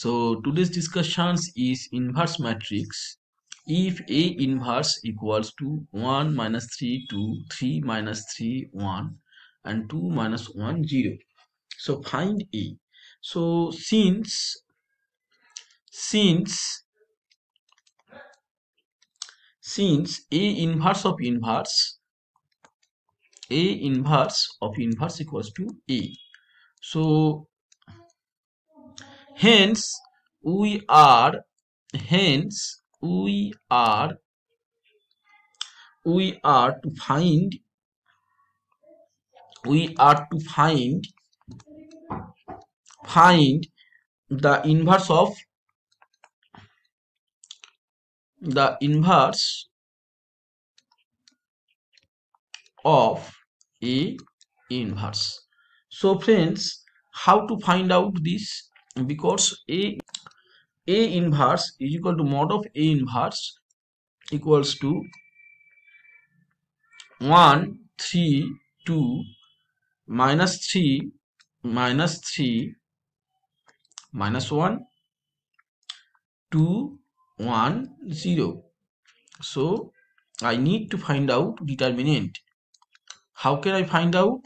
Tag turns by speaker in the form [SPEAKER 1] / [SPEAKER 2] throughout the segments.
[SPEAKER 1] So today's discussions is inverse matrix. If A inverse equals to 1 minus 3 2, 3 minus 3 1 and 2 minus 1 0. So find A. So since A inverse of inverse equals to A. So hence we are to find the inverse of A inverse. So friends, how to find out this? Because A inverse is equal to mod of A inverse equals to 1 3 2 minus 3 minus 1 2 1 0. So I need to find out determinant. How can I find out?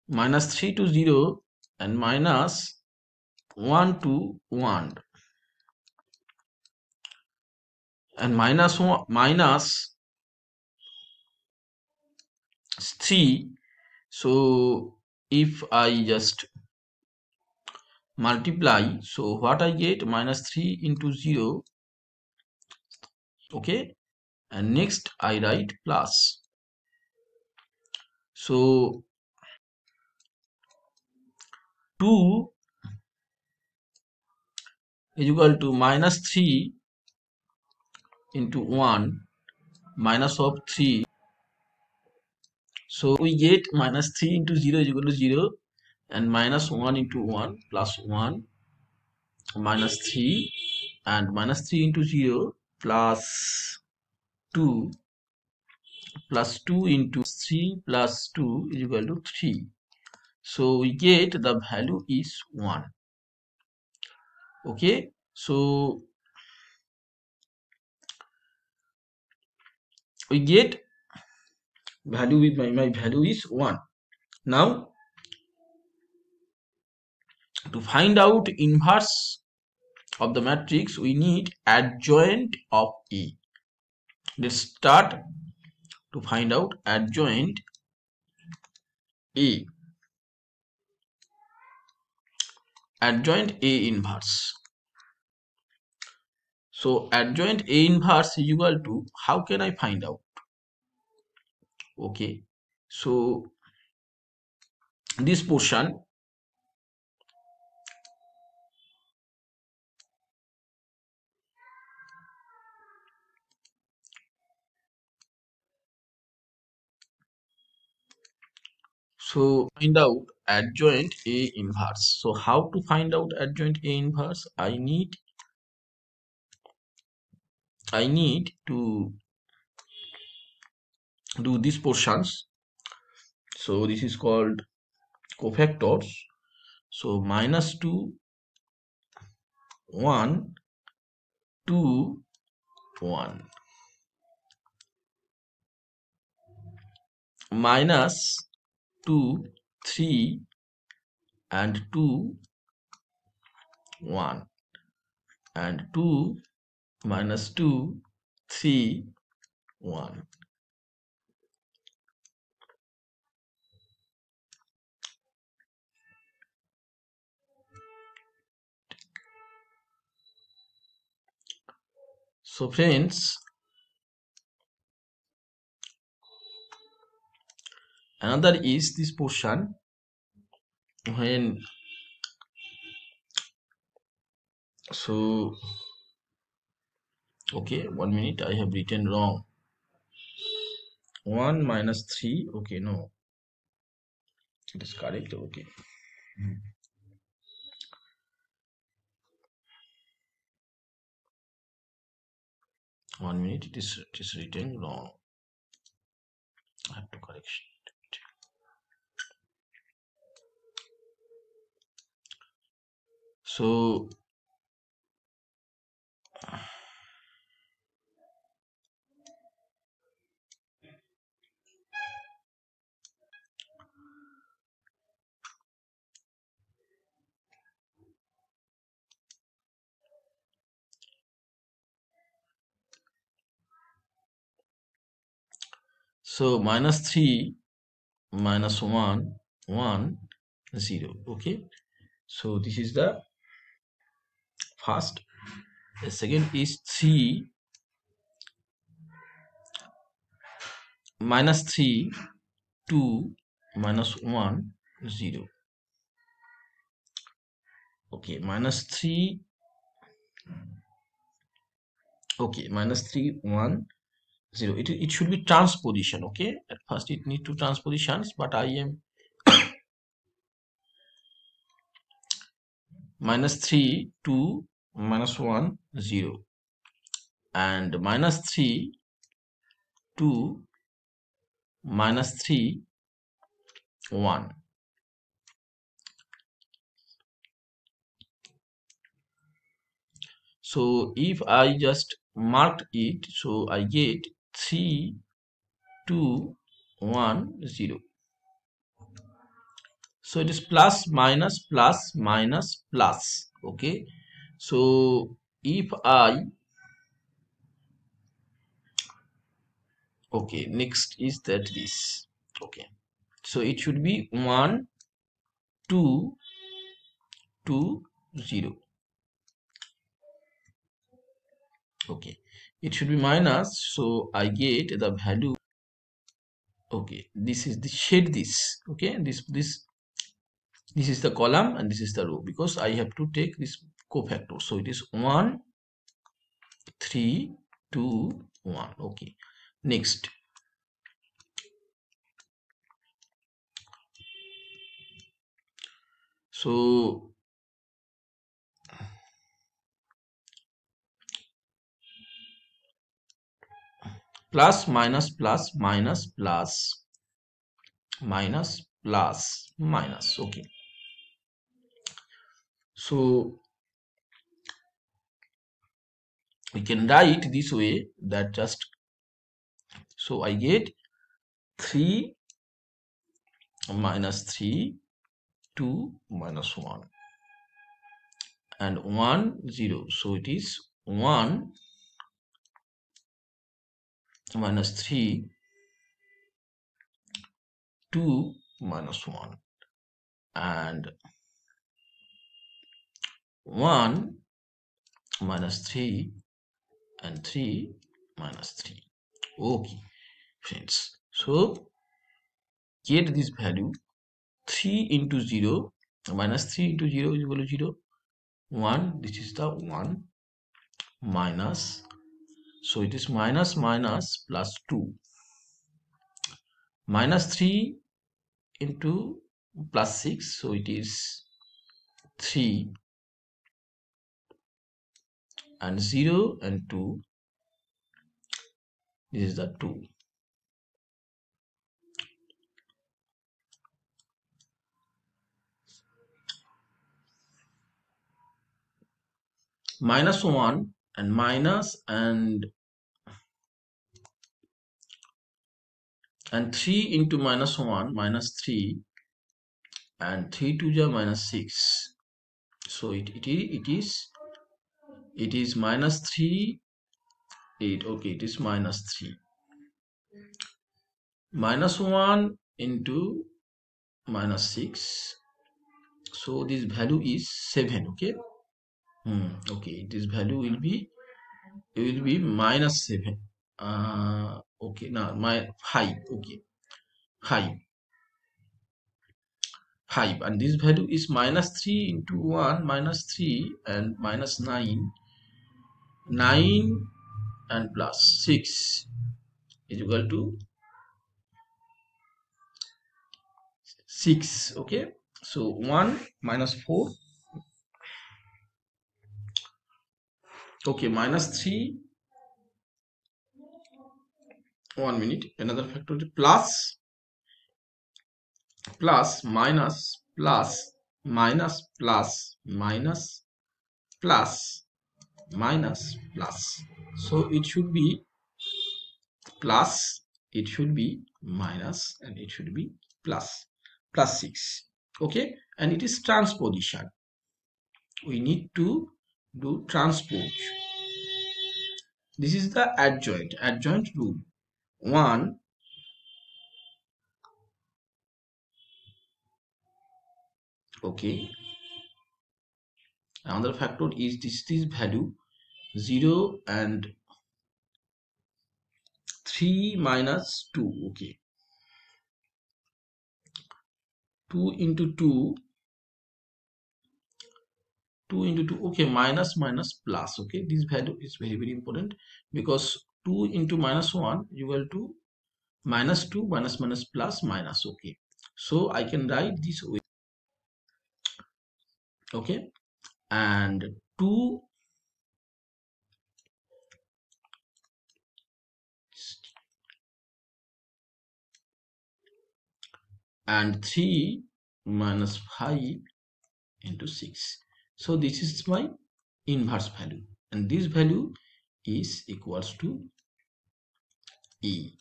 [SPEAKER 1] Minus 3 to 0 and minus 1 to 1 and minus 1 minus 3. So if I just multiply, so what I get? Minus 3 into 0. Okay, and next I write plus. So 2 is equal to minus 3 into 1 minus of 3. So we get minus 3 into 0 is equal to 0 and minus 1 into 1 plus 1 minus 3 and minus 3 into 0 plus 2 plus 2 into 3 plus 2 is equal to 3. So we get the value is 1. Okay, so we get value with my value is 1. Now to find out inverse of the matrix, we need adjoint of A. Let's start to find out adjoint A. Adjoint A inverse. So adjoint A inverse is equal to, how can I find out? Okay, so this portion, so find out adjoint A inverse. So how to find out adjoint A inverse? I need to do these portions. So this is called cofactors. So minus 2 1 2 1 minus 2 3 and 2 1 and 2 minus 2 3 1. So friends, another is this portion when, so okay, 1 minute, I have written wrong. 1 minus 3, okay, no, it is correct. Okay, 1 minute, it is written wrong. I have to correction. So minus 3 minus 1 1 0. Okay, so this is the first. The second is 3 minus 3 2 minus 1 0. Okay, minus 3. Okay, minus 3 1 0. It should be transposition. Okay, at first it need to transpositions, but I am minus 3 2 minus 1 0 and minus 3 2 minus 3 1. So if I just marked it, so I get 3 2 1 0. So it is plus minus plus minus plus. Okay, so if I, okay, next is that this. Okay, so it should be 1 2 2 0. Okay, it should be minus, so I get the value. Okay, this is the shade this. Okay, this is the column and this is the row, because I have to take this cofactor. So it is 1 3 2 1. Okay, next. So plus minus plus minus plus minus plus minus. Okay, so we can write this way, that just, so I get 3 minus 3 2 minus 1 and 1 0. So it is 1 minus 3 2 minus 1 and 1 minus 3 and 3 minus 3. Okay, friends, so get this value. 3 into 0 minus 3 into 0 is equal to 0. 1, this is the 1 minus, so it is minus minus plus 2 minus 3 into plus 6, so it is 3 and 0 and 2, this is the 2. Minus 1 and minus and 3 into minus 1 minus 3 and 3 to the minus 6, so it is minus 3 8. Okay, it is minus 3 minus 1 into minus 6, so this value is 7. Okay, okay, this value will be minus 7. Okay, now my 5. Okay, 5, and this value is minus 3 into 1 minus 3 and minus 9 and plus 6 is equal to 6. Okay, so 1 minus 4. Okay, minus 3, 1 minute, another factor, plus minus plus minus plus minus plus minus plus. So it should be plus, it should be minus, and it should be plus. Plus 6. Okay, and it is transposition. We need to do transpose. This is the adjoint rule. 1 okay, another factor is this value 0 and 3 minus 2. Okay, 2 into 2, 2 into 2. Okay, minus minus plus. Okay, this value is very important, because 2 into minus 1 equal to minus 2 minus minus plus minus. Okay, so I can write this way. Okay, and 2 and 3 minus 5 into 6. So this is my inverse value, and this value is equals to E.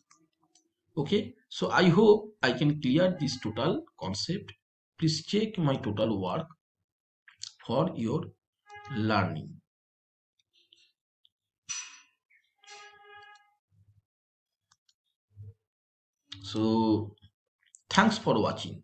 [SPEAKER 1] Okay, so I hope I can clear this total concept. Please check my total work for your learning. So thanks for watching.